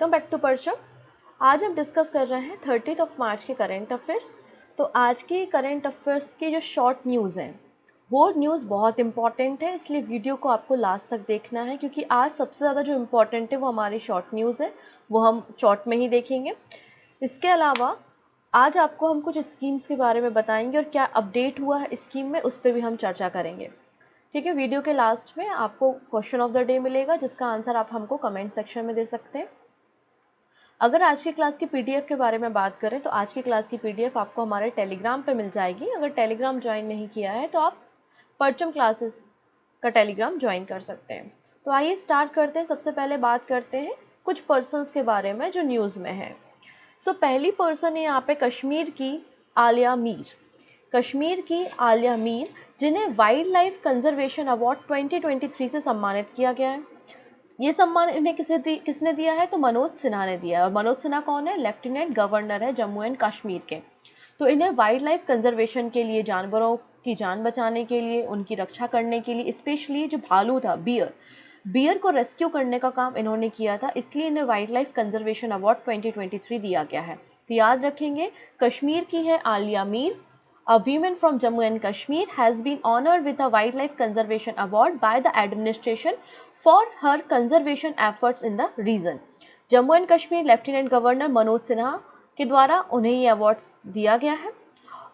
Welcome back to परचम। आज हम डिस्कस कर रहे हैं 30 मार्च के करेंट अफेयर्स। तो आज की करेंट अफेयर्स की जो शॉर्ट न्यूज़ हैं वो न्यूज़ बहुत इंपॉर्टेंट है, इसलिए वीडियो को आपको लास्ट तक देखना है क्योंकि आज सबसे ज़्यादा जो इम्पोर्टेंट है वो हमारी शॉर्ट न्यूज़ है, वो हम शॉर्ट में ही देखेंगे। इसके अलावा आज आपको हम कुछ स्कीम्स के बारे में बताएंगे और क्या अपडेट हुआ है स्कीम में उस पर भी हम चर्चा करेंगे। ठीक है, वीडियो के लास्ट में आपको क्वेश्चन ऑफ द डे मिलेगा जिसका आंसर आप हमको कमेंट सेक्शन में दे सकते हैं। अगर आज की क्लास की पीडीएफ के बारे में बात करें तो आज की क्लास की पीडीएफ आपको हमारे टेलीग्राम पे मिल जाएगी। अगर टेलीग्राम ज्वाइन नहीं किया है तो आप परचम क्लासेस का टेलीग्राम ज्वाइन कर सकते हैं। तो आइए स्टार्ट करते हैं। सबसे पहले बात करते हैं कुछ पर्सन्स के बारे में जो न्यूज़ में है। पहली पर्सन है यहाँ पे कश्मीर की आलिया मीर। कश्मीर की आलिया मीर जिन्हें वाइल्ड लाइफ कंजर्वेशन अवार्ड 2023 से सम्मानित किया गया है। ये सम्मान इन्हें किसने दिया है? तो मनोज सिन्हा ने दिया है। और मनोज सिन्हा कौन है? लेफ्टिनेंट गवर्नर है जम्मू एंड कश्मीर के। तो इन्हें वाइल्ड लाइफ कंजर्वेशन के लिए, जानवरों की जान बचाने के लिए, उनकी रक्षा करने के लिए, स्पेशली जो भालू था, बियर को रेस्क्यू करने का काम इन्होंने किया था, इसलिए इन्हें वाइल्ड लाइफ कंजर्वेशन अवार्ड 2023 दिया गया है। तो याद रखेंगे, कश्मीर की है Alia Mir. A woman from Jammu and Kashmir has been honored with a Wildlife Conservation Award by the administration for her conservation efforts in the region. Jammu and Kashmir lieutenant governor Manoj Sinha के द्वारा उन्हें ये अवार्ड्स दिया गया है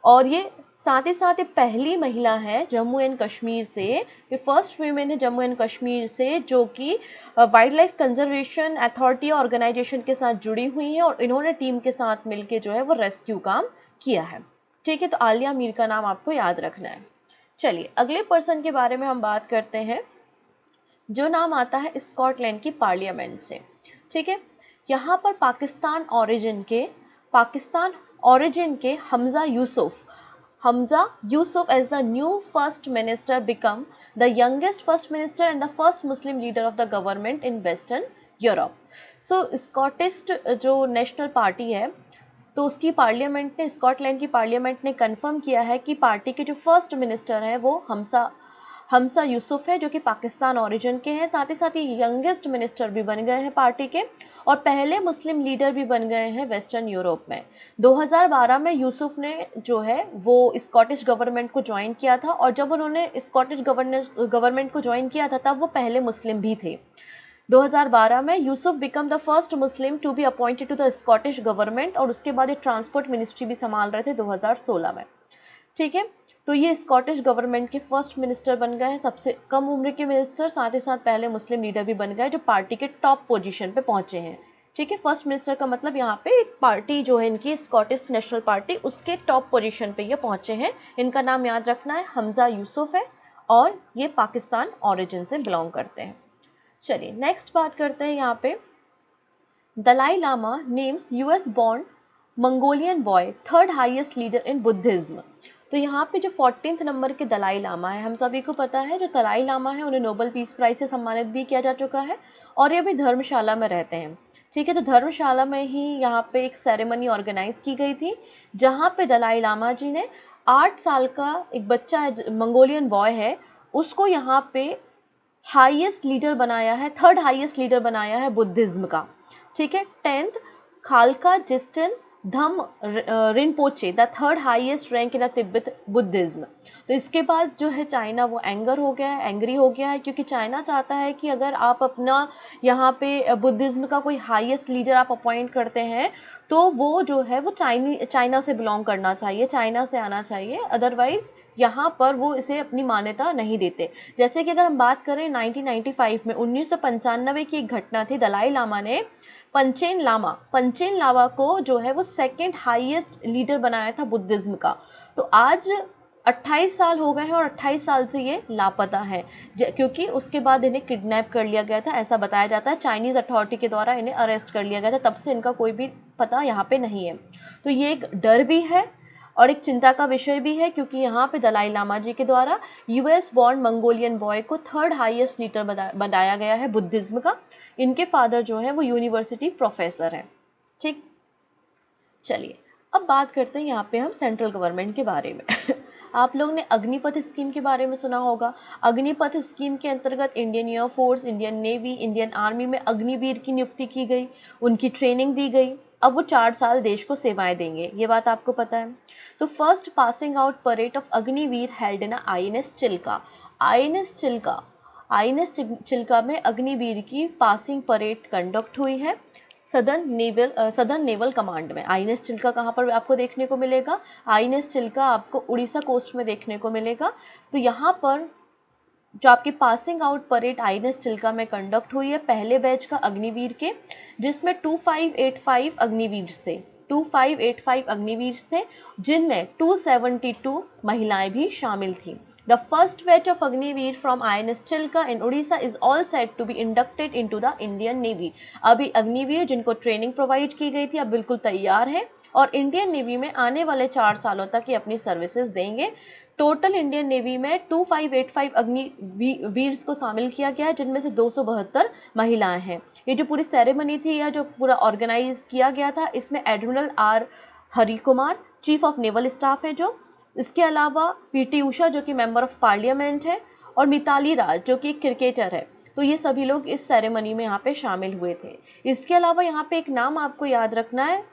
और ये साथ ही पहली महिला है जम्मू एंड कश्मीर से, ये फर्स्ट वीमेन है जम्मू एंड कश्मीर से जो कि wild life conservation authority organisation के साथ जुड़ी हुई है और इन्होंने टीम के साथ मिलकर जो है वो रेस्क्यू काम किया है। ठीक है, तो आलिया मीर का नाम आपको याद रखना है। चलिए अगले पर्सन के बारे में हम बात करते हैं जो नाम आता है स्कॉटलैंड की पार्लियामेंट से। ठीक है, यहाँ पर पाकिस्तान ओरिजिन के Humza Yousaf as the new first minister become the youngest first minister and the first Muslim leader of the government in western Europe. Scottish जो नेशनल पार्टी है तो उसकी पार्लियामेंट ने, स्कॉटलैंड की पार्लियामेंट ने कंफर्म किया है कि पार्टी के जो फर्स्ट मिनिस्टर हैं वो हमजा यूसुफ है जो कि पाकिस्तान ओरिजिन के हैं। साथ ही यंगेस्ट मिनिस्टर भी बन गए हैं पार्टी के और पहले मुस्लिम लीडर भी बन गए हैं वेस्टर्न यूरोप में। 2012 में यूसुफ ने जो है वो स्कॉटिश गवर्नमेंट को ज्वाइन किया था और जब उन्होंने स्कॉटिश गवर्नमेंट को ज्वाइन किया था तब वो पहले मुस्लिम भी थे। 2012 में Yousaf become the first Muslim to be appointed to the Scottish government और उसके बाद ये ट्रांसपोर्ट मिनिस्ट्री भी संभाल रहे थे 2016 में। ठीक है, तो ये स्कॉटिश गवर्नमेंट के फर्स्ट मिनिस्टर बन गए हैं, सबसे कम उम्र के मिनिस्टर, साथ ही साथ पहले मुस्लिम लीडर भी बन गए जो पार्टी के टॉप पोजीशन पे पहुंचे हैं। ठीक है, फर्स्ट मिनिस्टर का मतलब यहाँ पे एक पार्टी जो है इनकी स्कॉटिश नेशनल पार्टी, उसके टॉप पोजीशन पे ये पहुंचे हैं। इनका नाम याद रखना है, हमजा यूसुफ है और ये पाकिस्तान ओरिजिन से बिलोंग करते हैं। चलिए नेक्स्ट बात करते हैं। यहाँ पे Dalai Lama names US born Mongolian boy third highest leader in Buddhism. तो यहाँ पे जो 14th नंबर के दलाई लामा है, हम सभी को पता है जो दलाई लामा है उन्हें नोबेल पीस प्राइज से सम्मानित भी किया जा चुका है और ये भी धर्मशाला में रहते हैं। ठीक है, तो धर्मशाला में ही यहाँ पे एक सेरेमनी ऑर्गेनाइज की गई थी जहाँ पे दलाई लामा जी ने 8 साल का एक बच्चा है, मंगोलियन बॉय है, उसको यहाँ पे हाईएस्ट लीडर बनाया है, थर्ड हाईएस्ट लीडर बनाया है बुद्धिज्म का। ठीक है, 10th खालका जिस्टन धम Rinpoche the third highest rank in Tibet Buddhism. तो इसके बाद जो है चाइना वो एंग्री हो गया है क्योंकि चाइना चाहता है कि अगर आप अपना यहाँ पे बुद्धिज्म का कोई हाईएस्ट लीडर आप अपॉइंट करते हैं तो वो जो है वो चाइना से बिलोंग करना चाहिए, चाइना से आना चाहिए, अदरवाइज यहाँ पर वो इसे अपनी मान्यता नहीं देते। जैसे कि अगर हम बात करें 1995 में 1995 की एक घटना थी, दलाई लामा ने पंचेन लामा को जो है वो सेकंड हाईएस्ट लीडर बनाया था बुद्धिज्म का। तो आज 28 साल हो गए हैं और 28 साल से ये लापता है क्योंकि उसके बाद इन्हें किडनैप कर लिया गया था, ऐसा बताया जाता है। चाइनीज़ अथॉरिटी के द्वारा इन्हें अरेस्ट कर लिया गया था, तब से इनका कोई भी पता यहाँ पे नहीं है। तो ये एक डर भी है और एक चिंता का विषय भी है क्योंकि यहाँ पे दलाई लामा जी के द्वारा यूएस बॉर्न मंगोलियन बॉय को थर्ड हाईएस्ट लीडर बनाया गया है बुद्धिज्म का। इनके फादर जो है वो यूनिवर्सिटी प्रोफेसर हैं। ठीक, चलिए अब बात करते हैं यहाँ पे हम सेंट्रल गवर्नमेंट के बारे में। आप लोग ने अग्निपथ स्कीम के बारे में सुना होगा। अग्निपथ स्कीम के अंतर्गत Indian air force, Indian navy, Indian army में अग्निवीर की नियुक्ति की गई, उनकी ट्रेनिंग दी गई। अब वो 4 साल देश को सेवाएं देंगे, ये बात आपको पता है। तो first passing out parade of Agniveer held in INS Chilka. INS Chilka, INS Chilka में अग्निवीर की पासिंग परेड कंडक्ट हुई है सदर्न नेवल कमांड में। आईएनएस चिल्का कहाँ पर आपको देखने को मिलेगा? आईएनएस चिल्का आपको उड़ीसा कोस्ट में देखने को मिलेगा। तो यहाँ पर जो आपकी passing out parade INS Chilka में कंडक्ट हुई है पहले बैच का अग्निवीर के, जिसमें 2585 अग्निवीर थे, 2585 अग्निवीर थे, जिनमें 272 महिलाएं भी शामिल थीं। The first batch of Agniveer from INS Chilka in Odisha is all set to be inducted into the Indian Navy. अभी अग्निवीर जिनको ट्रेनिंग प्रोवाइड की गई थी अब बिल्कुल तैयार है और इंडियन नेवी में आने वाले 4 सालों तक ये अपनी सर्विसेज देंगे। टोटल इंडियन नेवी में 2585 अग्निवीर्स को शामिल किया गया है, जिनमें से 272 महिलाएं हैं। ये जो पूरी सेरेमनी थी या जो पूरा ऑर्गेनाइज किया गया था, इसमें admiral R Hari Kumar chief of naval staff है जो, इसके अलावा पीटी उषा जो कि मेंबर ऑफ पार्लियामेंट है, और मिताली राज जो कि क्रिकेटर है। तो ये सभी लोग इस सेरेमनी में यहाँ पे शामिल हुए थे। इसके अलावा यहाँ पे एक नाम आपको याद रखना है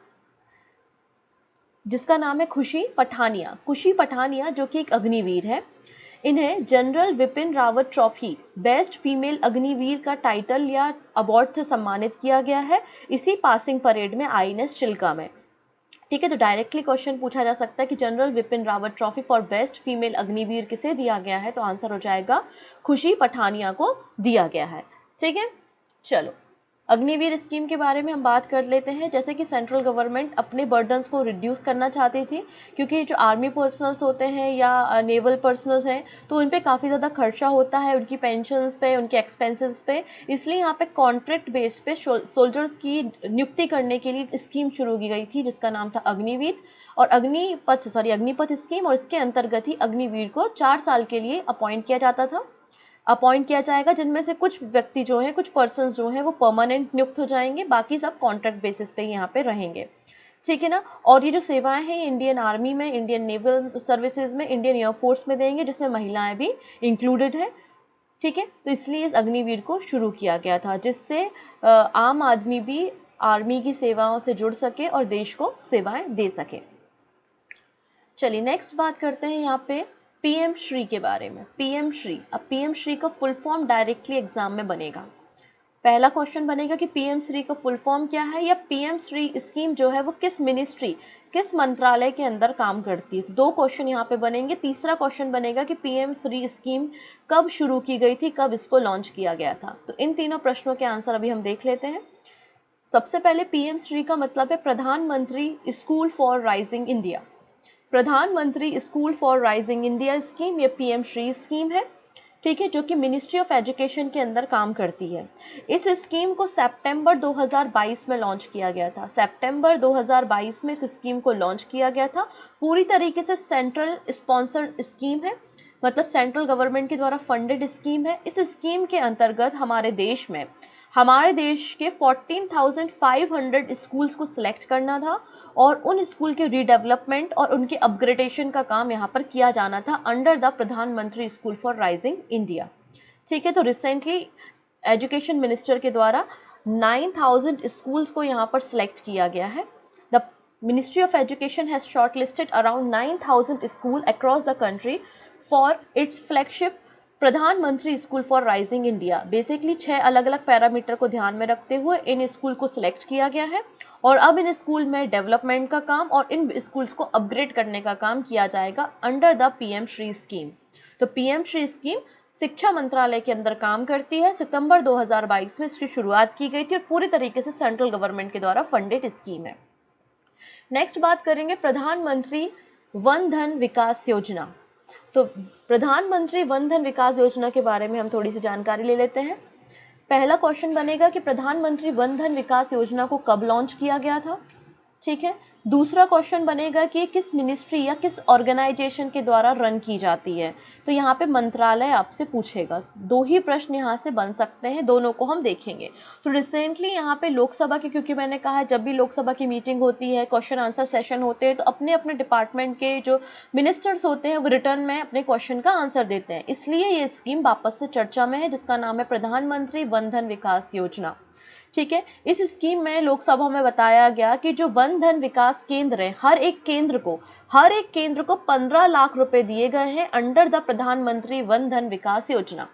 जिसका नाम है खुशी पठानिया। खुशी पठानिया जो कि एक अग्निवीर है, इन्हें general Vipin Rawat trophy best female Agniveer का टाइटल या अवार्ड से सम्मानित किया गया है इसी पासिंग परेड में आईएनएस चिल्का में। ठीक है, तो डायरेक्टली क्वेश्चन पूछा जा सकता है कि general Vipin Rawat trophy for best female Agniveer किसे दिया गया है, तो आंसर हो जाएगा खुशी पठानिया को दिया गया है। ठीक है, चलो अग्निवीर स्कीम के बारे में हम बात कर लेते हैं। जैसे कि सेंट्रल गवर्नमेंट अपने बर्डन्स को रिड्यूस करना चाहती थी, क्योंकि जो आर्मी पर्सनल्स होते हैं या नेवल पर्सनल्स हैं तो उन पे काफ़ी ज़्यादा खर्चा होता है, उनकी पेंशन्स पे, उनके एक्सपेंसेस पे। इसलिए यहाँ पे कॉन्ट्रैक्ट बेस पे सोल्जर्स की नियुक्ति करने के लिए स्कीम शुरू की गई थी जिसका नाम था अग्निवीर और अग्निपथ स्कीम, और इसके अंतर्गत ही अग्निवीर को 4 साल के लिए अपॉइंट किया जाएगा, जिनमें से कुछ व्यक्ति जो हैं, कुछ पर्सन्स जो हैं वो परमानेंट नियुक्त हो जाएंगे, बाकी सब कॉन्ट्रैक्ट बेसिस पे यहाँ पे रहेंगे। ठीक है ना। और ये जो सेवाएं हैं ये इंडियन आर्मी में, इंडियन नेवल सर्विसेज में, इंडियन एयरफोर्स में देंगे, जिसमें महिलाएं भी इंक्लूडेड है। ठीक है, तो इसलिए इस अग्निवीर को शुरू किया गया था जिससे आम आदमी भी आर्मी की सेवाओं से जुड़ सके और देश को सेवाएं दे सके। चलिए नेक्स्ट बात करते हैं यहाँ पे पीएम श्री के बारे में। पीएम श्री, अब पीएम श्री का फुल फॉर्म डायरेक्टली एग्जाम में बनेगा। पहला क्वेश्चन बनेगा कि पीएम श्री का फुल फॉर्म क्या है, या पीएम श्री स्कीम जो है वो किस मिनिस्ट्री, किस मंत्रालय के अंदर काम करती है। तो 2 क्वेश्चन यहाँ पे बनेंगे। तीसरा क्वेश्चन बनेगा कि पीएम श्री स्कीम कब शुरू की गई थी, कब इसको लॉन्च किया गया था। तो इन तीनों प्रश्नों के आंसर अभी हम देख लेते हैं। सबसे पहले पीएम श्री का मतलब है प्रधानमंत्री स्कूल फॉर राइजिंग इंडिया। प्रधानमंत्री school for rising India scheme ये पीएम श्री स्कीम है। ठीक है, जो कि मिनिस्ट्री ऑफ एजुकेशन के अंदर काम करती है। इस स्कीम को सितंबर 2022 में लॉन्च किया गया था। सितंबर 2022 में इस स्कीम को लॉन्च किया गया था। पूरी तरीके से सेंट्रल स्पॉन्सर्ड स्कीम है, मतलब सेंट्रल गवर्नमेंट के द्वारा फंडेड स्कीम है। इस स्कीम के अंतर्गत हमारे देश के 14,500 स्कूल्स को सिलेक्ट करना था और उन स्कूल के रीडेवलपमेंट और उनके अपग्रेडेशन का काम यहाँ पर किया जाना था अंडर द प्रधानमंत्री स्कूल फॉर राइजिंग इंडिया। ठीक है, तो रिसेंटली एजुकेशन मिनिस्टर के द्वारा 9,000 स्कूल्स को यहाँ पर सिलेक्ट किया गया है। The ministry of education has shortlisted around 9,000 school across the country for its flagship Pradhanmantri school for rising India. Basically 6 अलग अलग पैरामीटर को ध्यान में रखते हुए इन स्कूल को सिलेक्ट किया गया है और अब इन स्कूल में डेवलपमेंट का काम और इन स्कूल्स को अपग्रेड करने का काम किया जाएगा under the PM Shri scheme. तो पीएम श्री स्कीम शिक्षा मंत्रालय के अंदर काम करती है। सितंबर 2022 में इसकी शुरुआत की गई थी और पूरी तरीके से सेंट्रल गवर्नमेंट के द्वारा फंडेड स्कीम है। नेक्स्ट बात करेंगे प्रधानमंत्री वन धन विकास योजना। तो प्रधानमंत्री वन धन विकास योजना के बारे में हम थोड़ी सी जानकारी ले लेते हैं। पहला क्वेश्चन बनेगा कि प्रधानमंत्री वन धन विकास योजना को कब लॉन्च किया गया था। ठीक है, दूसरा क्वेश्चन बनेगा कि किस मिनिस्ट्री या किस ऑर्गेनाइजेशन के द्वारा रन की जाती है, तो यहाँ पे मंत्रालय आपसे पूछेगा। दो ही प्रश्न यहाँ से बन सकते हैं, दोनों को हम देखेंगे। तो रिसेंटली यहाँ पे लोकसभा की, क्योंकि मैंने कहा है जब भी लोकसभा की मीटिंग होती है, क्वेश्चन आंसर सेशन होते हैं, तो अपने अपने डिपार्टमेंट के जो मिनिस्टर्स होते हैं वो रिटर्न में अपने क्वेश्चन का आंसर देते हैं, इसलिए ये स्कीम वापस से चर्चा में है, जिसका नाम है प्रधानमंत्री वन धन विकास योजना। ठीक है, इस स्कीम में लोकसभा में बताया गया कि जो वन धन विकास केंद्र है, हर एक केंद्र को 15 लाख रुपए दिए गए हैं अंडर द प्रधानमंत्री वन धन विकास योजना।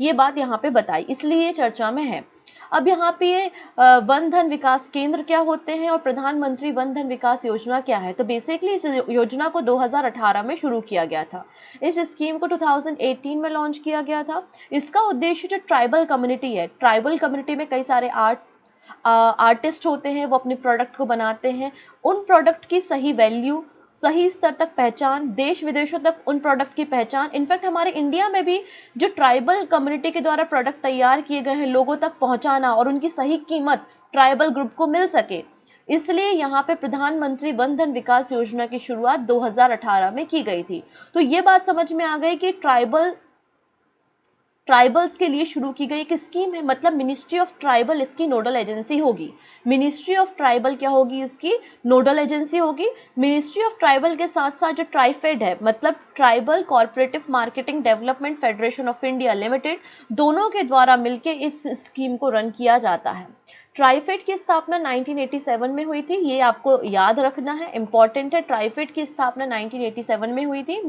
ये बात यहाँ पे बताई, इसलिए ये चर्चा में है। अब यहाँ पे ये वन धन विकास केंद्र क्या होते हैं और प्रधानमंत्री वन धन विकास योजना क्या है, तो बेसिकली इस योजना को 2018 में शुरू किया गया था। इस स्कीम को 2018 में लॉन्च किया गया था। इसका उद्देश्य जो ट्राइबल कम्युनिटी है, ट्राइबल कम्युनिटी में कई सारे आर्टिस्ट होते हैं, वो अपने प्रोडक्ट को बनाते हैं, उन प्रोडक्ट की सही वैल्यू, सही स्तर तक पहचान, देश विदेशों तक उन प्रोडक्ट की पहचान, इनफैक्ट हमारे इंडिया में भी जो ट्राइबल कम्युनिटी के द्वारा प्रोडक्ट तैयार किए गए हैं लोगों तक पहुंचाना और उनकी सही कीमत ट्राइबल ग्रुप को मिल सके, इसलिए यहाँ पे प्रधानमंत्री वन धन विकास योजना की शुरुआत 2018 में की गई थी। तो ये बात समझ में आ गई कि ट्राइबल्स के लिए शुरू की गई एक स्कीम है, मतलब मिनिस्ट्री ऑफ ट्राइबल इसकी नोडल एजेंसी होगी। मिनिस्ट्री ऑफ ट्राइबल क्या होगी, इसकी नोडल एजेंसी होगी। मिनिस्ट्री ऑफ ट्राइबल के साथ साथ जो ट्राइफेड है, मतलब tribal cooperative marketing development federation of India limited, दोनों के द्वारा मिलकर इस स्कीम को रन किया जाता है। ट्राइफेड की स्थापना 1987 में हुई थी, ये आपको याद रखना है, इंपॉर्टेंट है। ट्राइफेड की स्थापना 1987 में हुई थी।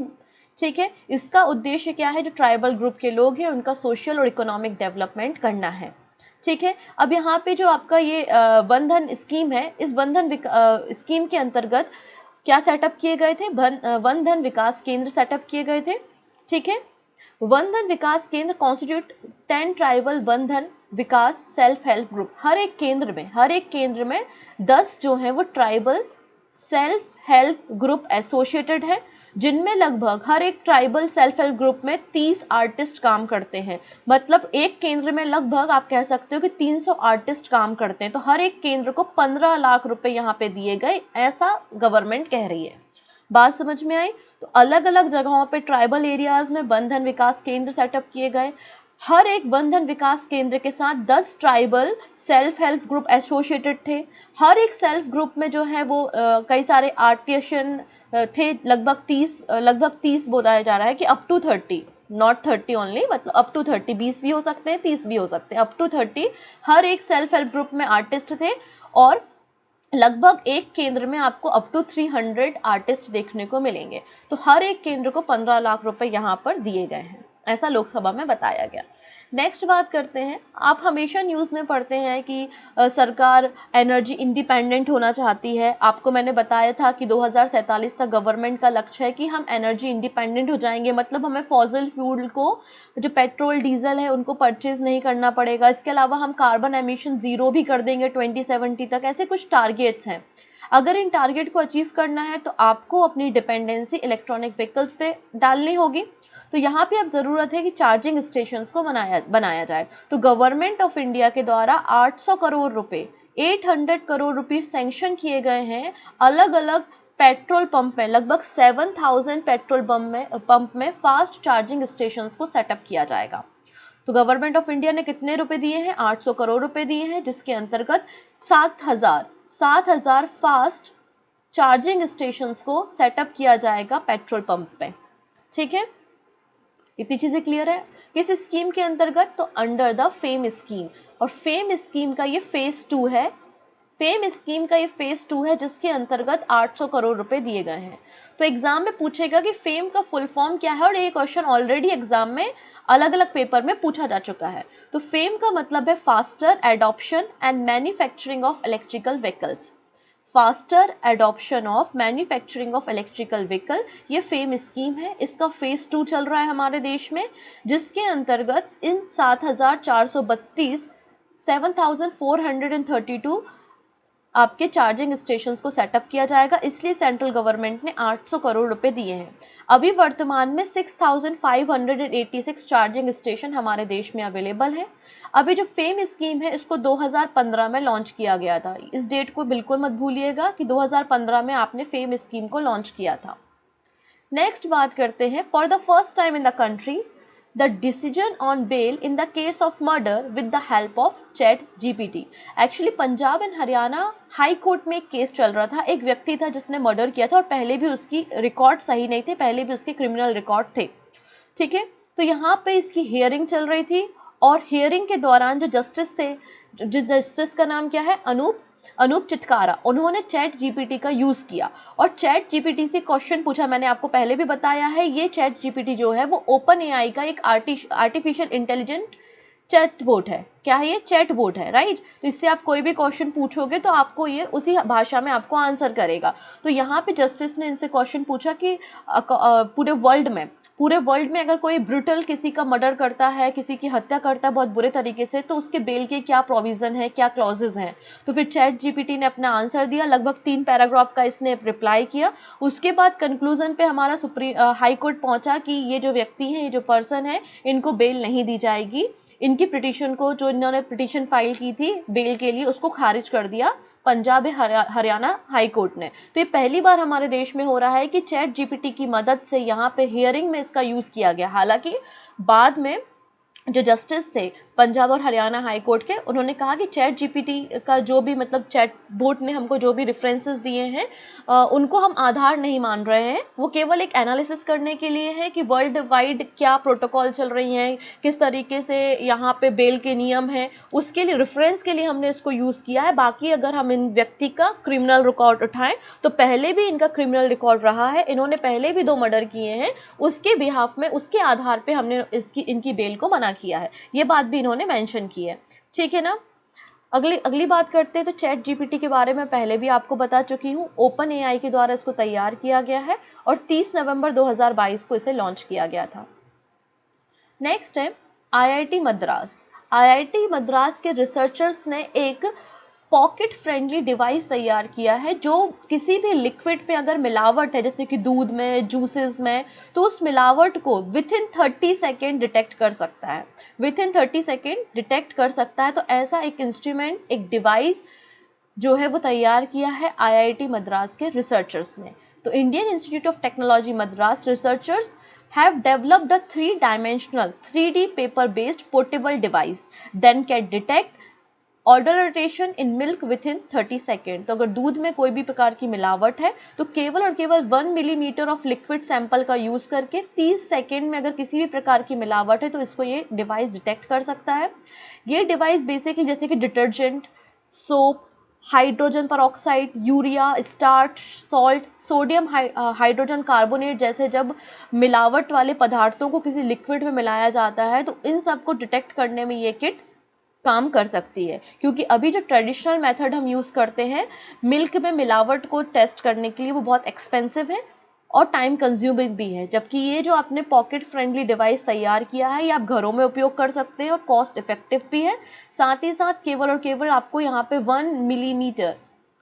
ठीक है, इसका उद्देश्य क्या है, जो ट्राइबल ग्रुप के लोग हैं उनका सोशल और इकोनॉमिक डेवलपमेंट करना है। ठीक है, अब यहाँ पे जो आपका ये वन धन स्कीम है, इस वन धन स्कीम के अंतर्गत क्या सेटअप किए गए थे, वन धन विकास केंद्र सेटअप किए गए थे। ठीक है, वन धन विकास केंद्र कॉन्स्टिट्यूट 10 ट्राइबल वन धन विकास सेल्फ हेल्प ग्रुप। हर एक केंद्र में 10 जो हैं वो tribal self help group associated है, जिनमें लगभग हर एक ट्राइबल सेल्फ हेल्प ग्रुप में 30 आर्टिस्ट काम करते हैं। मतलब एक केंद्र में लगभग आप कह सकते हो कि 300 आर्टिस्ट काम करते हैं। तो हर एक केंद्र को 15 लाख रुपए यहाँ पे दिए गए, ऐसा गवर्नमेंट कह रही है। बात समझ में आई? तो अलग अलग जगहों पे ट्राइबल एरियाज में वन धन विकास केंद्र सेटअप किए गए। हर एक वन धन विकास केंद्र के साथ 10 tribal self help group associated थे। हर एक सेल्फ ग्रुप में जो है वो कई सारे आर्टिशियन थे, लगभग 30 बताया जा रहा है कि अप टू 30, नॉट 30 ओनली, मतलब अप टू 30, 20 भी हो सकते हैं, 30 भी हो सकते हैं, अप टू 30 हर एक सेल्फ हेल्प ग्रुप में आर्टिस्ट थे। और लगभग एक केंद्र में आपको अप टू 300 आर्टिस्ट देखने को मिलेंगे। तो हर एक केंद्र को 15 लाख रुपए यहाँ पर दिए गए हैं, ऐसा लोकसभा में बताया गया। नेक्स्ट बात करते हैं, आप हमेशा न्यूज़ में पढ़ते हैं कि सरकार एनर्जी इंडिपेंडेंट होना चाहती है। आपको मैंने बताया था कि 2047 तक गवर्नमेंट का लक्ष्य है कि हम एनर्जी इंडिपेंडेंट हो जाएंगे, मतलब हमें फॉसिल फ्यूल को, जो पेट्रोल डीजल है, उनको परचेज नहीं करना पड़ेगा। इसके अलावा हम कार्बन एमिशन ज़ीरो भी कर देंगे 2070 तक। ऐसे कुछ टारगेट्स हैं। अगर इन टारगेट को अचीव करना है तो आपको अपनी डिपेंडेंसी इलेक्ट्रॉनिक व्हीकल्स पे डालनी होगी। तो यहाँ पे अब ज़रूरत है कि चार्जिंग स्टेशंस को बनाया जाए। तो गवर्नमेंट ऑफ इंडिया के द्वारा 800 करोड़ रुपए, 800 करोड़ रुपए सैंक्शन किए गए हैं अलग अलग पेट्रोल पंप में। लगभग 7000 पेट्रोल पंप में फास्ट चार्जिंग स्टेशंस को सेटअप किया जाएगा। तो गवर्नमेंट ऑफ इंडिया ने कितने रुपए दिए हैं? 800 करोड़ रुपए दिए हैं, जिसके अंतर्गत 7000 फास्ट चार्जिंग स्टेशंस को सेटअप किया जाएगा पेट्रोल पंप पे। ठीक है, इतनी चीज़ें क्लियर है। किस स्कीम के अंतर्गत? तो अंडर द फेम स्कीम। और फेम स्कीम का ये फेज़ 2 है। फेम स्कीम का ये फेज़ 2 है, जिसके अंतर्गत 800 करोड़ रुपए दिए गए हैं। तो एग्जाम में पूछेगा कि फेम का फुल फॉर्म क्या है, और ये क्वेश्चन ऑलरेडी एग्जाम में अलग अलग पेपर में पूछा जा चुका है। तो फेम का मतलब है faster adoption and manufacturing of electrical vehicles. Faster adoption of manufacturing of electrical vehicle, ये फेम स्कीम है। इसका फेज़ 2 चल रहा है हमारे देश में, जिसके अंतर्गत इन 7432 7432 आपके चार्जिंग स्टेशंस को सेटअप किया जाएगा, इसलिए सेंट्रल गवर्नमेंट ने 800 करोड़ रुपए दिए हैं। अभी वर्तमान में 6586 चार्जिंग स्टेशन हमारे देश में अवेलेबल हैं। अभी जो फेम स्कीम है इसको 2015 में लॉन्च किया गया था। इस डेट को बिल्कुल मत भूलिएगा कि 2015 में आपने फेम स्कीम को लॉन्च किया था। नेक्स्ट बात करते हैं, for the first time in the country the decision on bail in the case of murder with the help of chat GPT. Actually Punjab and Haryana high court में एक केस चल रहा था। एक व्यक्ति था जिसने मर्डर किया था और पहले भी उसकी रिकॉर्ड सही नहीं थे, पहले भी उसके क्रिमिनल रिकॉर्ड थे, ठीक है। तो यहाँ पे इसकी हियरिंग चल रही थी और हियरिंग के दौरान जो जस्टिस थे, जिस जस्टिस का नाम क्या है, अनूप चिटकारा, उन्होंने चैट जीपीटी का यूज़ किया और चैट जीपीटी से क्वेश्चन पूछा। मैंने आपको पहले भी बताया है, ये चैट जीपीटी जो है वो ओपन एआई का एक आर्टिफिशियल इंटेलिजेंट चैट बोट है। क्या है ये? चैट बोट है, राइट। तो इससे आप कोई भी क्वेश्चन पूछोगे तो आपको ये उसी भाषा में आपको आंसर करेगा। तो यहाँ पे जस्टिस ने इनसे क्वेश्चन पूछा कि पूरे वर्ल्ड में अगर कोई ब्रूटल किसी का मर्डर करता है, किसी की हत्या करता है बहुत बुरे तरीके से, तो उसके बेल के क्या प्रोविज़न है, क्या क्लॉजेज हैं। तो फिर चैट जीपीटी ने अपना आंसर दिया, लगभग 3 पैराग्राफ का इसने रिप्लाई किया। उसके बाद कंक्लूजन पे हमारा हाई कोर्ट पहुंचा कि ये जो व्यक्ति हैं, ये जो पर्सन है, इनको बेल नहीं दी जाएगी। इनकी पिटीशन को, जो इन्होंने पिटीशन फाइल की थी बेल के लिए, उसको खारिज कर दिया पंजाब हरियाणा हाई कोर्ट ने। तो ये पहली बार हमारे देश में हो रहा है कि चैट जीपीटी की मदद से यहाँ पे हियरिंग में इसका यूज़ किया गया। हालांकि बाद में जो जस्टिस थे पंजाब और हरियाणा हाई कोर्ट के, उन्होंने कहा कि चैट जीपीटी का जो भी मतलब चैट बोट ने हमको जो भी रेफरेंसेस दिए हैं उनको हम आधार नहीं मान रहे हैं। वो केवल एक एनालिसिस करने के लिए है कि वर्ल्ड वाइड क्या प्रोटोकॉल चल रही हैं, किस तरीके से यहाँ पे बेल के नियम हैं, उसके लिए रेफरेंस के लिए हमने इसको यूज़ किया है। बाकी अगर हम इन व्यक्ति का क्रिमिनल रिकॉर्ड उठाएं तो पहले भी इनका क्रिमिनल रिकॉर्ड रहा है, इन्होंने पहले भी 2 मर्डर किए हैं, उसके बिहाफ में, उसके आधार पर हमने इनकी बेल को मना किया है। ये बात भी इन्होंने मेंशन की है, ठीक है ना। अगली बात करते हैं। तो चैट जीपीटी के बारे में पहले भी आपको बता चुकी हूँ, ओपन एआई के द्वारा इसको तैयार किया गया है और 30 नवंबर 2022 को इसे लॉन्च किया गया था। नेक्स्ट है आईआईटी मद्रास। आईआईटी मद्रास के रिसर्चर्स ने एक पॉकेट फ्रेंडली डिवाइस तैयार किया है जो किसी भी लिक्विड में अगर मिलावट है, जैसे कि दूध में, जूसेस में, तो उस मिलावट को विथिन 30 सेकेंड डिटेक्ट कर सकता है। विथिन 30 सेकेंड डिटेक्ट कर सकता है। तो ऐसा एक इंस्ट्रूमेंट, एक डिवाइस जो है वो तैयार किया है आईआईटी मद्रास के रिसर्चर्स ने। तो Indian institute of technology Madras researchers have developed a 3-dimensional 3D paper-based portable device then can detect adulteration in milk within 30 second. तो अगर दूध में कोई भी प्रकार की मिलावट है तो केवल और केवल 1 मिलीमीटर ऑफ लिक्विड सैंपल का यूज़ करके 30 सेकेंड में अगर किसी भी प्रकार की मिलावट है तो इसको ये डिवाइस डिटेक्ट कर सकता है। ये डिवाइस बेसिकली जैसे कि detergent, soap, hydrogen peroxide, urea, starch, salt, sodium hydrogen carbonate जैसे जब मिलावट वाले पदार्थों को किसी लिक्विड में मिलाया जाता है तो इन सब को डिटेक्ट करने में ये किट काम कर सकती है। क्योंकि अभी जो ट्रेडिशनल मेथड हम यूज़ करते हैं मिल्क में मिलावट को टेस्ट करने के लिए, वो बहुत एक्सपेंसिव है और टाइम कंज्यूमिंग भी है। जबकि ये जो आपने पॉकेट फ्रेंडली डिवाइस तैयार किया है ये आप घरों में उपयोग कर सकते हैं और कॉस्ट इफेक्टिव भी है। साथ ही साथ केवल और केवल आपको यहाँ पे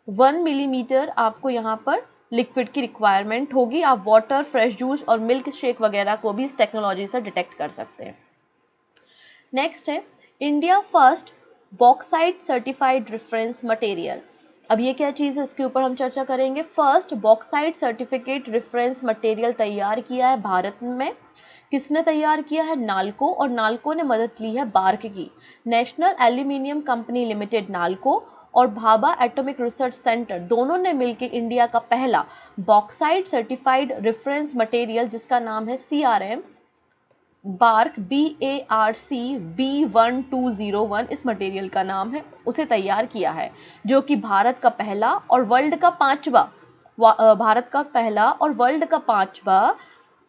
1 मिलीमीटर आपको यहाँ पर लिक्विड की रिक्वायरमेंट होगी। आप वाटर, फ्रेश जूस और मिल्क शेक वगैरह को भी इस टेक्नोलॉजी से डिटेक्ट कर सकते हैं। नेक्स्ट है India first bauxite certified reference material. अब ये क्या चीज़ है, इसके ऊपर हम चर्चा करेंगे। First bauxite certificate reference material तैयार किया है भारत में। किसने तैयार किया है? नाल्को। और नाल्को ने मदद ली है बार्क की, national aluminium company limited NALCO और भाभा एटॉमिक रिसर्च सेंटर, दोनों ने मिलकर इंडिया का पहला बॉक्साइट सर्टिफाइड रेफरेंस मटेरियल जिसका नाम है CRM बार्क BARC B1201 इस मटेरियल का नाम है, उसे तैयार किया है, जो कि भारत का पहला और वर्ल्ड का पांचवा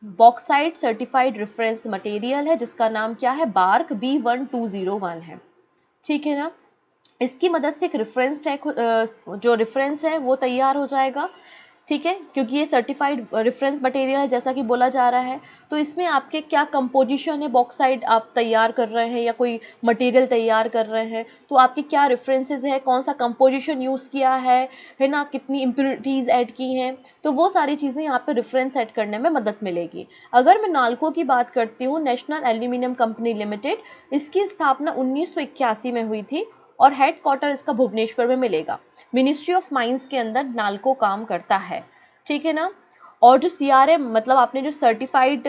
बॉक्साइट सर्टिफाइड रेफरेंस मटेरियल है जिसका नाम क्या है? बार्क B1201 है, ठीक है ना। इसकी मदद से एक रेफरेंस टैग जो रेफरेंस है वो तैयार हो जाएगा। ठीक है, क्योंकि ये सर्टिफाइड रेफरेंस मटेरियल है जैसा कि बोला जा रहा है। तो इसमें आपके क्या कंपोजिशन है, बॉक्साइट आप तैयार कर रहे हैं या कोई मटेरियल तैयार कर रहे हैं, तो आपके क्या रेफरेंसेस है, कौन सा कंपोजिशन यूज़ किया है ना, कितनी इम्प्योरिटीज़ ऐड की हैं, तो वो सारी चीज़ें यहाँ पे रेफरेंस ऐड करने में मदद मिलेगी। अगर मैं नाल्को की बात करती हूँ, नेशनल एल्यूमिनियम कंपनी लिमिटेड, इसकी स्थापना 1981 में हुई थी और हेड क्वार्टर इसका भुवनेश्वर में मिलेगा। मिनिस्ट्री ऑफ माइंस के अंदर नाल्को काम करता है, ठीक है ना। और जो CRM मतलब आपने जो सर्टिफाइड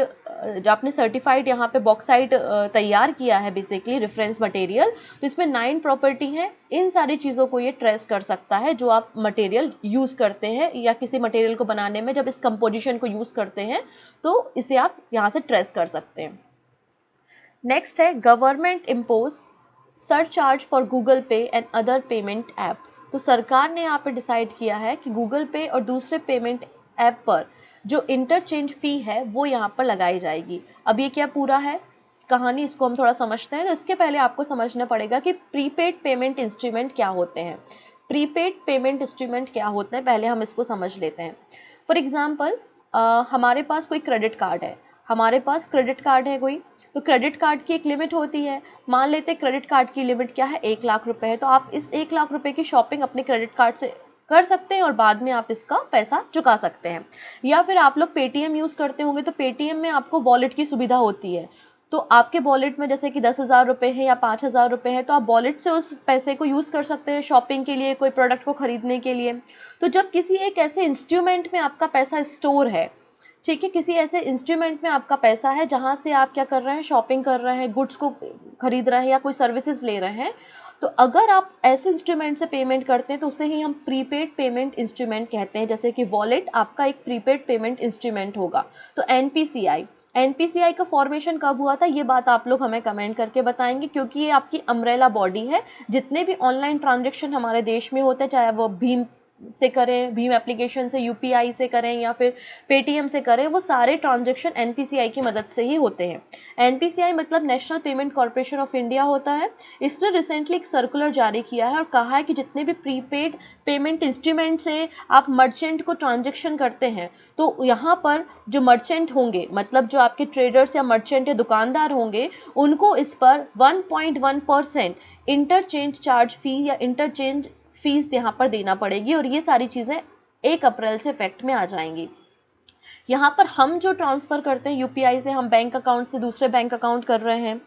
यहाँ पे बॉक्साइट तैयार किया है बेसिकली रेफरेंस मटेरियल, तो इसमें 9 प्रॉपर्टी है। इन सारी चीज़ों को ये ट्रेस कर सकता है जो आप मटेरियल यूज़ करते हैं या किसी मटेरियल को बनाने में जब इस कंपोजिशन को यूज़ करते हैं तो इसे आप यहाँ से ट्रेस कर सकते हैं। नेक्स्ट है government impose surcharge for Google पे एंड अदर पेमेंट ऐप। तो सरकार ने यहाँ पे डिसाइड किया है कि गूगल पे और दूसरे पेमेंट ऐप पर जो इंटरचेंज फ़ी है वो यहाँ पर लगाई जाएगी। अब ये क्या पूरा है कहानी, इसको हम थोड़ा समझते हैं। तो इसके पहले आपको समझना पड़ेगा कि प्रीपेड पेमेंट इंस्ट्रूमेंट क्या होते हैं। प्रीपेड पेमेंट इंस्ट्रूमेंट क्या होते हैं, पहले हम इसको समझ लेते हैं। फॉर एग्ज़ाम्पल हमारे पास कोई क्रेडिट कार्ड है, कोई, तो क्रेडिट कार्ड की एक लिमिट होती है। मान लेते हैं क्रेडिट कार्ड की लिमिट क्या है, 1 लाख रुपए है, तो आप इस 1 लाख रुपए की शॉपिंग अपने क्रेडिट कार्ड से कर सकते हैं और बाद में आप इसका पैसा चुका सकते हैं। या फिर आप लोग पेटीएम यूज़ करते होंगे, तो पेटीएम में आपको वॉलेट की सुविधा होती है। तो आपके वॉलेट में जैसे कि 10,000 रुपये है या 5,000 रुपये है, तो आप वॉलेट से उस पैसे को यूज़ कर सकते हैं शॉपिंग के लिए, कोई प्रोडक्ट को ख़रीदने के लिए। तो जब किसी एक ऐसे इंस्ट्रूमेंट में आपका पैसा स्टोर है, ठीक है, किसी ऐसे इंस्ट्रूमेंट में आपका पैसा है जहाँ से आप क्या कर रहे हैं, शॉपिंग कर रहे हैं, गुड्स को खरीद रहे हैं या कोई सर्विसेज ले रहे हैं, तो अगर आप ऐसे इंस्ट्रूमेंट से पेमेंट करते हैं तो उसे ही हम प्रीपेड पेमेंट इंस्ट्रूमेंट कहते हैं। जैसे कि वॉलेट आपका एक प्रीपेड पेमेंट इंस्ट्रूमेंट होगा। तो एनपीसीआई का फॉर्मेशन कब हुआ था, ये बात आप लोग हमें कमेंट करके बताएंगे, क्योंकि ये आपकी अम्ब्रेला बॉडी है। जितने भी ऑनलाइन ट्रांजेक्शन हमारे देश में होते हैं, चाहे वो भीम से करें, भीम एप्लीकेशन से, यूपीआई से करें या फिर पेटीएम से करें, वो सारे ट्रांजैक्शन एनपीसीआई की मदद से ही होते हैं। एनपीसीआई मतलब national payment corporation of India होता है। इसने रिसेंटली एक सर्कुलर जारी किया है और कहा है कि जितने भी प्रीपेड पेमेंट इंस्ट्रूमेंट से आप मर्चेंट को ट्रांजैक्शन करते हैं, तो यहाँ पर जो मर्चेंट होंगे, मतलब जो आपके ट्रेडर्स या मर्चेंट या दुकानदार होंगे, उनको इस पर 1.1% इंटरचेंज चार्ज फी या इंटरचेंज फीस यहाँ पर देना पड़ेगी और ये सारी चीज़ें 1 अप्रैल से इफेक्ट में आ जाएंगी। यहाँ पर हम जो ट्रांसफ़र करते हैं यूपीआई से, हम बैंक अकाउंट से दूसरे बैंक अकाउंट कर रहे हैं,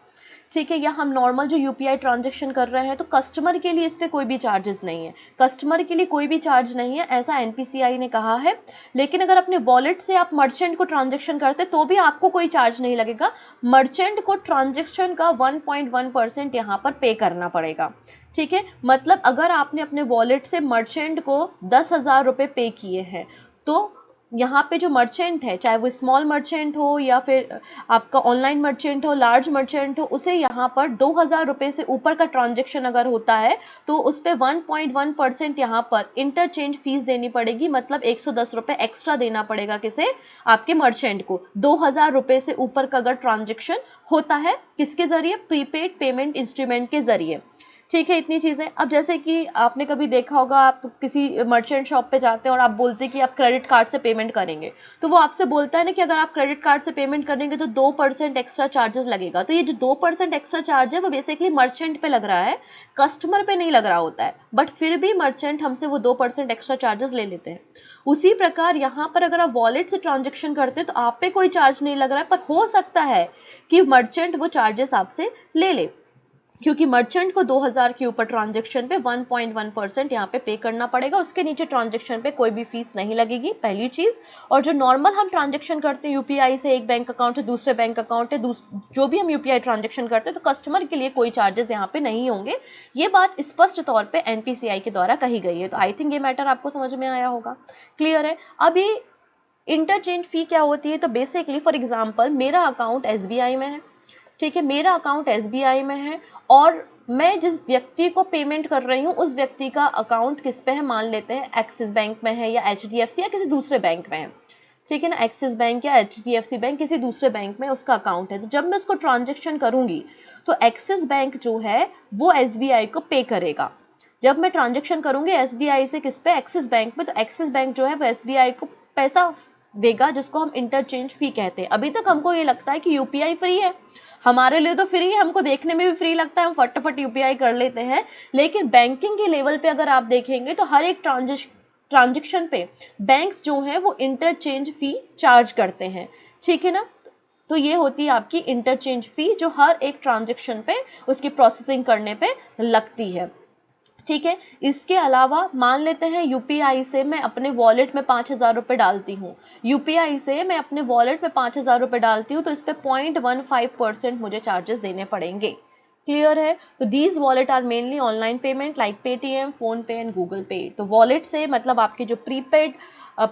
ठीक है, या हम नॉर्मल जो यूपीआई ट्रांजैक्शन कर रहे हैं, तो कस्टमर के लिए इस पर कोई भी चार्जेस नहीं है। कस्टमर के लिए कोई भी चार्ज नहीं है, ऐसा एनपीसीआई ने कहा है। लेकिन अगर अपने वॉलेट से आप मर्चेंट को ट्रांजैक्शन करते तो भी आपको कोई चार्ज नहीं लगेगा। मर्चेंट को ट्रांजैक्शन का 1.1% यहाँ पर पे करना पड़ेगा, ठीक है। मतलब अगर आपने अपने वॉलेट से मर्चेंट को 10,000 रुपये पे किए हैं, तो यहाँ पे जो मर्चेंट है, चाहे वो स्मॉल मर्चेंट हो या फिर आपका ऑनलाइन मर्चेंट हो, लार्ज मर्चेंट हो, उसे यहाँ पर 2,000 रुपये से ऊपर का ट्रांजैक्शन अगर होता है तो उस पर 1.1% यहाँ पर इंटरचेंज फीस देनी पड़ेगी। मतलब 110 रुपये एक्स्ट्रा देना पड़ेगा किसे, आपके मर्चेंट को। 2,000 रुपये से ऊपर का अगर ट्रांजैक्शन होता है, किसके ज़रिए, प्रीपेड पेमेंट इंस्ट्रूमेंट के ज़रिए, ठीक है। इतनी चीज़ें। अब जैसे कि आपने कभी देखा होगा, आप किसी मर्चेंट शॉप पे जाते हैं और आप बोलते हैं कि आप क्रेडिट कार्ड से पेमेंट करेंगे, तो वो आपसे बोलता है ना कि अगर आप क्रेडिट कार्ड से पेमेंट करेंगे तो 2% एक्स्ट्रा चार्जेस लगेगा। तो ये जो 2% एक्स्ट्रा चार्ज है वो बेसिकली मर्चेंट पे लग रहा है, कस्टमर पे नहीं लग रहा होता है, बट फिर भी मर्चेंट हमसे वो 2% एक्स्ट्रा चार्जेस ले लेते हैं। उसी प्रकार यहाँ पर अगर आप वॉलेट से ट्रांजेक्शन करते हैं तो आप पे कोई चार्ज नहीं लग रहा है, पर हो सकता है कि मर्चेंट वो चार्जेस आपसे ले ले, क्योंकि मर्चेंट को 2,000 के ऊपर ट्रांजैक्शन पे 1.1% यहाँ पे पे करना पड़ेगा। उसके नीचे ट्रांजैक्शन पे कोई भी फीस नहीं लगेगी, पहली चीज़। और जो नॉर्मल हम ट्रांजैक्शन करते हैं यूपीआई से, एक बैंक अकाउंट से दूसरे बैंक अकाउंट है, जो भी हम यूपीआई ट्रांजैक्शन करते हैं, तो कस्टमर के लिए कोई चार्जेस यहाँ पे नहीं होंगे। ये बात स्पष्ट तौर पर एनपीसीआई के द्वारा कही गई है। तो आई थिंक ये मैटर आपको समझ में आया होगा, क्लियर है। अभी इंटरचेंज फ़ी क्या होती है, तो बेसिकली फॉर एग्जाम्पल मेरा अकाउंट एसबीआई में है, ठीक है, मेरा अकाउंट एसबीआई में है और मैं जिस व्यक्ति को पेमेंट कर रही हूँ उस व्यक्ति का अकाउंट किस पे है, मान लेते हैं एक्सिस बैंक में है या एचडीएफसी या किसी दूसरे बैंक में है, ठीक है ना। एक्सिस बैंक या एचडीएफसी बैंक, किसी दूसरे बैंक में उसका अकाउंट है। तो जब मैं उसको ट्रांजैक्शन करूँगी तो एक्सिस बैंक जो है वो एसबीआई को पे करेगा, जब मैं ट्रांजेक्शन करूंगी एसबीआई से किस पे, एक्सिस बैंक में, तो एक्सिस बैंक जो है वो एसबीआई को पैसा देगा जिसको हम इंटरचेंज फी कहते हैं। अभी तक हमको ये लगता है कि यूपीआई फ्री है, हमारे लिए तो फ्री है, हमको देखने में भी फ्री लगता है, हम फटाफट यूपीआई कर लेते हैं। लेकिन बैंकिंग के लेवल पे अगर आप देखेंगे तो हर एक ट्रांजेक्शन पे बैंक्स जो हैं वो इंटरचेंज फी चार्ज करते हैं, ठीक है ना। तो ये होती है आपकी इंटरचेंज फी जो हर एक ट्रांजेक्शन पे उसकी प्रोसेसिंग करने पे लगती है, ठीक है। इसके अलावा मान लेते हैं यूपीआई से मैं अपने वॉलेट में 5,000 रुपये डालती हूँ, यूपीआई से मैं अपने वॉलेट में 5,000 रुपये डालती हूँ, तो इस पर 0.15% मुझे चार्जेस देने पड़ेंगे। क्लियर है। तो these wallet are mainly online payment like Paytm, PhonePe and Google Pay. तो वॉलेट से मतलब आपके जो प्रीपेड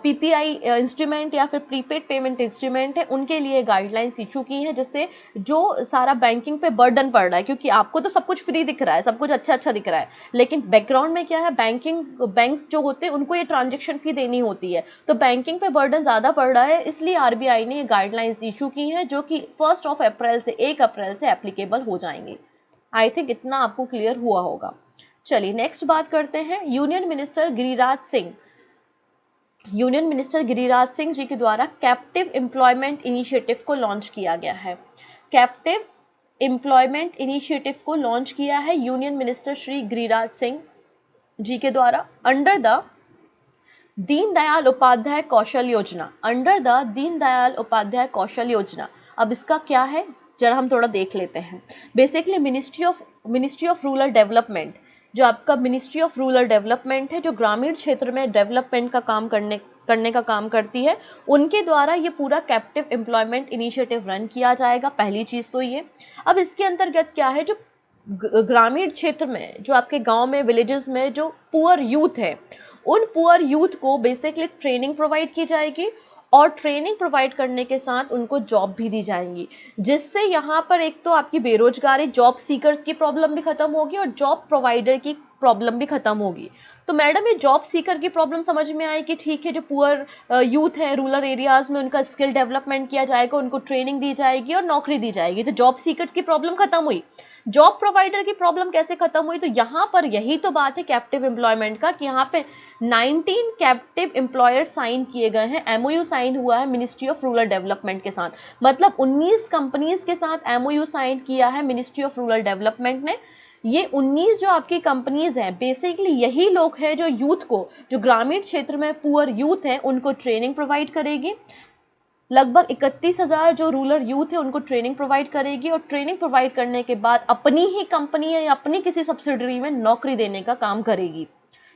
पीपीआई इंस्ट्रूमेंट या फिर प्रीपेड पेमेंट इंस्ट्रूमेंट है उनके लिए गाइडलाइंस इशू की हैं, जिससे जो सारा बैंकिंग पे बर्डन पड़ रहा है, क्योंकि आपको तो सब कुछ फ्री दिख रहा है, सब कुछ अच्छा अच्छा दिख रहा है, लेकिन बैकग्राउंड में क्या है, बैंक्स जो होते हैं उनको ये ट्रांजेक्शन फी देनी होती है, तो बैंकिंग पे बर्डन ज़्यादा पड़ रहा है, इसलिए आरबीआई ने ये गाइडलाइंस इशू की हैं जो कि 1 अप्रैल से 1 अप्रैल से एप्लीकेबल हो जाएंगे। आई थिंक इतना आपको क्लियर हुआ होगा। चलिए नेक्स्ट बात करते हैं। यूनियन मिनिस्टर गिरिराज सिंह जी के द्वारा कैप्टिव एम्प्लॉयमेंट इनिशिएटिव को लॉन्च किया गया है। कैप्टिव एम्प्लॉयमेंट इनिशिएटिव को लॉन्च किया है यूनियन मिनिस्टर श्री गिरिराज सिंह जी के द्वारा under the Deendayal Upadhyay Kaushal Yojana, under the Deendayal Upadhyay Kaushal Yojana. अब इसका क्या है जरा हम थोड़ा देख लेते हैं। Basically ministry of rural development, जो आपका मिनिस्ट्री ऑफ रूरल डेवलपमेंट है, जो ग्रामीण क्षेत्र में डेवलपमेंट का काम करने का काम करती है, उनके द्वारा ये पूरा कैप्टिव एम्प्लॉयमेंट इनिशिएटिव रन किया जाएगा। पहली चीज़ तो ये। अब इसके अंतर्गत क्या है, जो ग्रामीण क्षेत्र में, जो आपके गांव में, विलेजेस में जो पुअर यूथ है, उन पुअर यूथ को बेसिकली ट्रेनिंग प्रोवाइड की जाएगी, और ट्रेनिंग प्रोवाइड करने के साथ उनको जॉब भी दी जाएंगी, जिससे यहाँ पर एक तो आपकी बेरोजगारी, जॉब सीकर्स की प्रॉब्लम भी खत्म होगी और जॉब प्रोवाइडर की प्रॉब्लम भी खत्म होगी। तो मैडम ये जॉब सीकर की प्रॉब्लम समझ में आई कि ठीक है, जो पुअर यूथ है रूरल एरियाज में, उनका स्किल डेवलपमेंट किया जाएगा, उनको ट्रेनिंग दी जाएगी और नौकरी दी जाएगी, तो जॉब सीकर्स की प्रॉब्लम खत्म हुई। जॉब प्रोवाइडर की प्रॉब्लम कैसे खत्म हुई, तो यहाँ पर यही तो बात है कैप्टिव एम्प्लॉयमेंट का, कि यहाँ पे 19 कैप्टिव एम्प्लॉयर साइन किए गए हैं, एमओयू साइन हुआ है मिनिस्ट्री ऑफ रूरल डेवलपमेंट के साथ, मतलब 19 कंपनीज के साथ एमओयू साइन किया है मिनिस्ट्री ऑफ रूरल डेवलपमेंट ने। ये 19 जो आपकी कंपनीज हैं, बेसिकली यही लोग हैं जो यूथ को, जो ग्रामीण क्षेत्र में पुअर यूथ हैं, उनको ट्रेनिंग प्रोवाइड करेगी। लगभग 31,000 जो रूरल यूथ है उनको ट्रेनिंग प्रोवाइड करेगी, और ट्रेनिंग प्रोवाइड करने के बाद अपनी ही कंपनी या अपनी किसी सब्सिडरी में नौकरी देने का काम करेगी,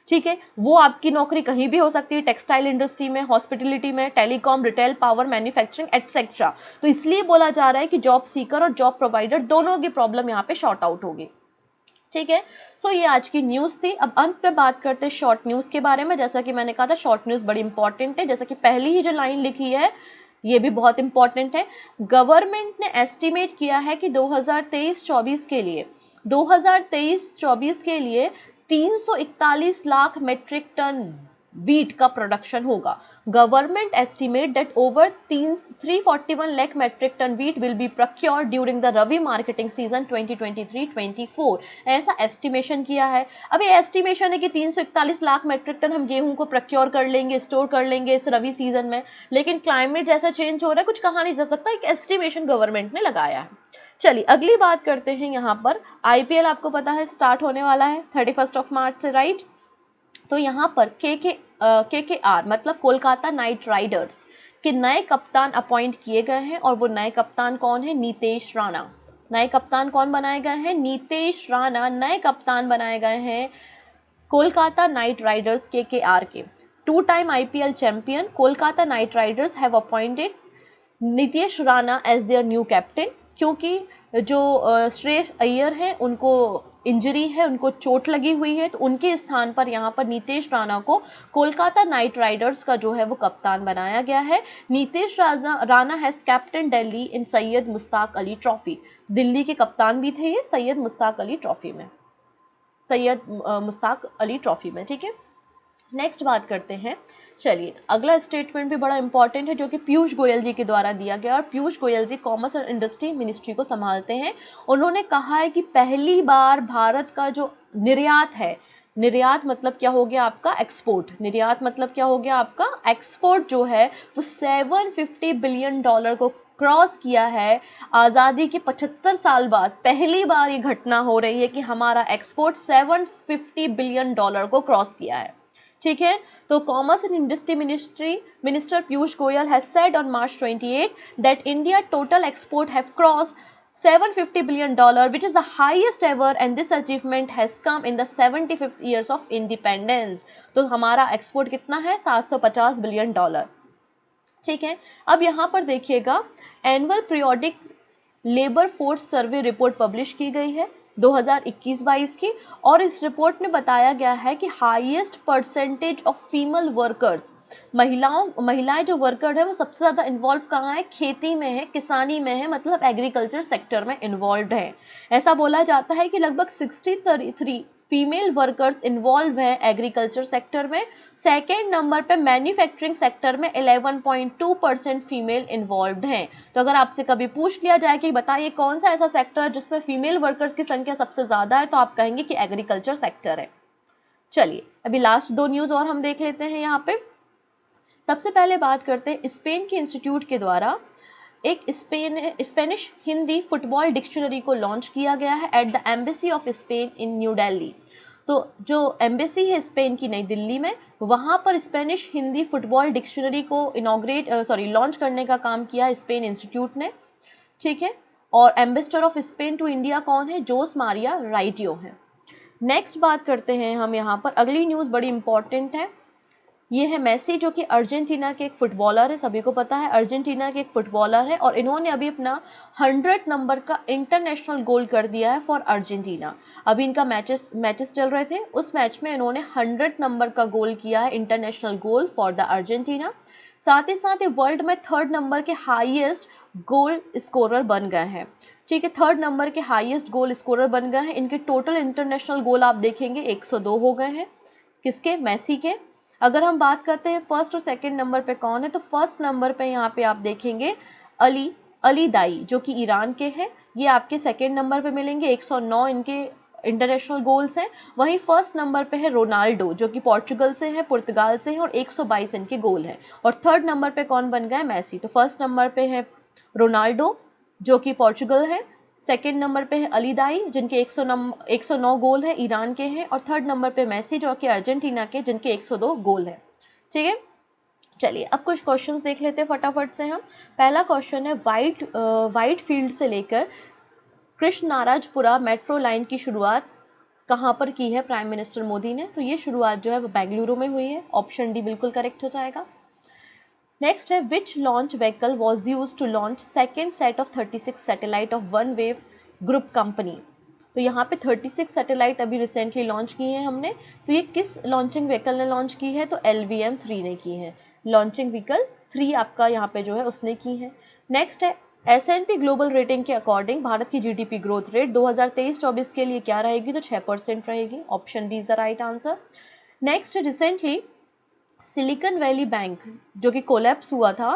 ठीक है। वो आपकी नौकरी कहीं भी हो सकती है, टेक्सटाइल इंडस्ट्री में, हॉस्पिटलिटी में, telecom, retail, power, manufacturing etcetera. तो इसलिए बोला जा रहा है कि जॉब सीकर और जॉब प्रोवाइडर दोनों की प्रॉब्लम यहाँ पे शॉर्ट आउट होगी, ठीक है। सो ये आज की न्यूज़ थी। अब अंत में बात करते हैं शॉर्ट न्यूज़ के बारे में। जैसा कि मैंने कहा था शॉर्ट न्यूज़ बड़ी इंपॉर्टेंट है, जैसा कि पहली ही जो लाइन लिखी है ये भी बहुत इंपॉर्टेंट है। गवर्नमेंट ने एस्टिमेट किया है कि 2023-24 के लिए 341 लाख मेट्रिक टन wheat का प्रोडक्शन होगा। Government estimate that over 341 lakh metric ton wheat will be procured during the rabi marketing season 2023-24, ऐसा एस्टिमेशन किया है। अब ये एस्टिमेशन है कि 341 लाख मेट्रिक टन हम गेहूं को प्रोक्योर कर लेंगे, स्टोर कर लेंगे इस रबी सीजन में, लेकिन क्लाइमेट जैसा चेंज हो रहा है, कुछ कहा नहीं जा सकता, एक एस्टिमेशन गवर्नमेंट ने लगाया है। चलिए अगली बात करते हैं। यहाँ पर आईपीएल आपको पता है स्टार्ट होने वाला है 31 मार्च से, राइट। तो यहाँ पर KKR मतलब कोलकाता नाइट राइडर्स के नए कप्तान अपॉइंट किए गए हैं, और वो नए कप्तान कौन है, नीतेश राणा। नए कप्तान कौन बनाए गए हैं, नीतेश राणा नए कप्तान बनाए गए हैं कोलकाता नाइट राइडर्स KKR के। 2 time IPL champion Kolkata knight riders have appointed Nitish Rana as their new captain, क्योंकि जो श्रेयस अय्यर हैं उनको इंजरी है, उनको चोट लगी हुई है, तो उनके स्थान पर यहाँ पर नीतीश राणा को कोलकाता नाइट राइडर्स का जो है वो कप्तान बनाया गया है। Nitish Rana has captain Delhi in Syed Mushtaq Ali trophy. Delhi के कप्तान भी थे ये सैयद मुश्ताक अली ट्रॉफी में, ठीक है। नेक्स्ट बात करते हैं। चलिए अगला स्टेटमेंट भी बड़ा इंपॉर्टेंट है, जो कि पीयूष गोयल जी के द्वारा दिया गया, और पीयूष गोयल जी कॉमर्स और इंडस्ट्री मिनिस्ट्री को संभालते हैं। उन्होंने कहा है कि पहली बार भारत का जो निर्यात है निर्यात मतलब क्या हो गया आपका एक्सपोर्ट, निर्यात मतलब क्या हो गया आपका एक्सपोर्ट जो है वो 750 बिलियन डॉलर को क्रॉस किया है। आज़ादी के 75 साल बाद पहली बार ये घटना हो रही है कि हमारा एक्सपोर्ट 750 बिलियन डॉलर को क्रॉस किया है। ठीक है, तो commerce and industry minister Piyush Goyal has said on March 28 that India total export have cross $750 billion, which is the highest ever, and this achievement has come in the 75th years of independence. तो हमारा export कितना है 750 billion dollar. ठीक है, अब यहाँ पर देखिएगा annual periodic labour force survey report publish की गई है 2021-22 की, और इस रिपोर्ट में बताया गया है कि highest percentage of female workers, महिलाएं जो वर्कर है वो सबसे ज़्यादा इन्वॉल्व कहाँ है, खेती में है, किसानी में है, मतलब एग्रीकल्चर सेक्टर में इन्वॉल्व है। ऐसा बोला जाता है कि लगभग 63 फीमेल वर्कर्स इन्वॉल्व हैं एग्रीकल्चर सेक्टर में। सेकेंड नंबर पे मैन्युफैक्चरिंग सेक्टर में 11.2% फीमेल इन्वॉल्व हैं। तो अगर आपसे कभी पूछ लिया जाए कि बताइए कौन सा ऐसा सेक्टर है जिसमें फीमेल वर्कर्स की संख्या सबसे ज़्यादा है, तो आप कहेंगे कि एग्रीकल्चर सेक्टर है। चलिए अभी लास्ट 2 न्यूज़ और हम देख लेते हैं यहाँ पे। सबसे पहले बात करते हैं स्पेन के इंस्टीट्यूट के द्वारा एक स्पेनिश हिंदी फुटबॉल डिक्शनरी को लॉन्च किया गया है at the embassy of Spain in new Delhi. तो जो एम्बेसी है स्पेन की नई दिल्ली में, वहाँ पर स्पेनिश हिंदी फुटबॉल डिक्शनरी को लॉन्च करने का काम किया स्पेन इंस्टीट्यूट ने। ठीक है, और ambassador of Spain to India कौन है, जोस मारिया राइटियो है। नेक्स्ट बात करते हैं हम यहाँ पर, अगली न्यूज़ बड़ी इंपॉर्टेंट है। ये है मेसी जो कि अर्जेंटीना के एक फुटबॉलर है, सभी को पता है अर्जेंटीना के एक फुटबॉलर है, और इन्होंने अभी अपना 100 नंबर का इंटरनेशनल गोल कर दिया है फॉर अर्जेंटीना। अभी इनका मैचेस चल रहे थे, उस मैच में इन्होंने 100 नंबर का गोल किया है, international goal for the Argentina. साथ ही साथ ये वर्ल्ड में 3rd नंबर के हाईएस्ट गोल स्कोरर बन गए हैं। ठीक है, 3rd नंबर के हाईएस्ट गोल स्कोरर बन गए हैं। इनके टोटल इंटरनेशनल गोल आप देखेंगे 102 हो गए हैं, किसके, मेसी के। अगर हम बात करते हैं फर्स्ट और सेकंड नंबर पे कौन है, तो फर्स्ट नंबर पे यहाँ पे आप देखेंगे अली दाई जो कि ईरान के हैं, ये आपके सेकंड नंबर पे मिलेंगे, 109 इनके इंटरनेशनल गोल्स हैं। वहीं फर्स्ट नंबर पे है रोनाल्डो जो कि पोर्चुगल से है, पुर्तगाल से है, और 122 इनके गोल हैं। और 3rd नंबर पे कौन बन गया है, मेसी। तो फर्स्ट नंबर पे है रोनाल्डो जो कि पोर्चुगल है, सेकेंड नंबर पे है अली दाई जिनके 109 गोल है, ईरान के हैं, और 3rd नंबर पे मेसी जो कि अर्जेंटीना के, जिनके 102 गोल है। ठीक है, चलिए अब कुछ क्वेश्चंस देख लेते हैं फटाफट से हम। पहला क्वेश्चन है, वाइट फील्ड से लेकर कृष्णराजपुरा मेट्रो लाइन की शुरुआत कहाँ पर की है प्राइम मिनिस्टर मोदी ने, तो ये शुरुआत जो है वो बेंगलुरु में हुई है। ऑप्शन डी बिल्कुल करेक्ट हो जाएगा। नेक्स्ट है, which launch vehicle was use to launch second set of 36 satellite of OneWeb group company. तो यहाँ पे 36 सैटेलाइट अभी रिसेंटली लॉन्च किए हैं हमने, तो ये किस लॉन्चिंग व्हीकल ने लॉन्च की है, तो LVM-3 ने की है। लॉन्चिंग व्हीकल 3 आपका यहाँ पे जो है उसने की है। नेक्स्ट है, S&P ग्लोबल रेटिंग के अकॉर्डिंग भारत की GDP ग्रोथ रेट 2023-24 के लिए क्या रहेगी, तो 6% रहेगी। Option B is the right answer. Next है, रिसेंटली सिलिकॉन वैली बैंक जो कि कोलैप्स हुआ था,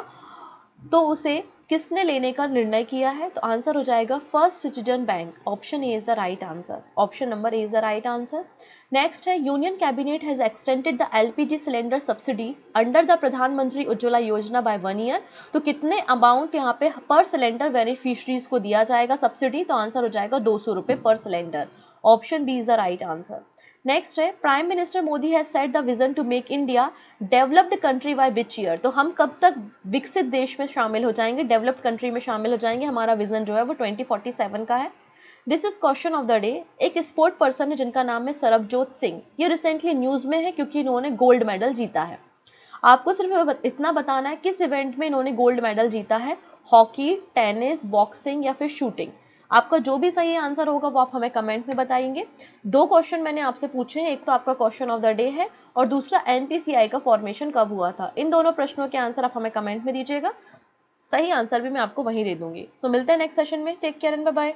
तो उसे किसने लेने का निर्णय किया है, तो आंसर हो जाएगा first citizen bank. Option A is the right answer, option number A is the right answer. Next है, union cabinet has extended the LPG cylinder subsidy under the Pradhan Mantri Ujjwala योजना बाय 1 ईयर। तो कितने अमाउंट यहाँ पे पर cylinder beneficiaries को दिया जाएगा सब्सिडी, तो आंसर हो जाएगा 200 रुपये पर cylinder. Option B is the right answer. Next है, prime minister Modi has set the vision to make India developed country by which year. तो हम कब तक विकसित देश में शामिल हो जाएंगे, डेवलप्ड कंट्री में शामिल हो जाएंगे, हमारा विजन जो है वो 2047 का है। This is question of the day. एक स्पोर्ट पर्सन है जिनका नाम है सरबजोत सिंह, ये रिसेंटली न्यूज़ में है क्योंकि इन्होंने गोल्ड मेडल जीता है। आपको सिर्फ इतना बताना है किस इवेंट में इन्होंने गोल्ड मेडल जीता है, हॉकी, टेनिस, बॉक्सिंग या फिर शूटिंग। आपका जो भी सही आंसर होगा वो आप हमें कमेंट में बताएंगे। 2 क्वेश्चन मैंने आपसे पूछे हैं, एक तो आपका क्वेश्चन ऑफ द डे है और दूसरा NPCI का फॉर्मेशन कब हुआ था। इन दोनों प्रश्नों के आंसर आप हमें कमेंट में दीजिएगा, सही आंसर भी मैं आपको वहीं दे दूंगी। सो मिलते हैं नेक्स्ट सेशन में, take care and bye bye.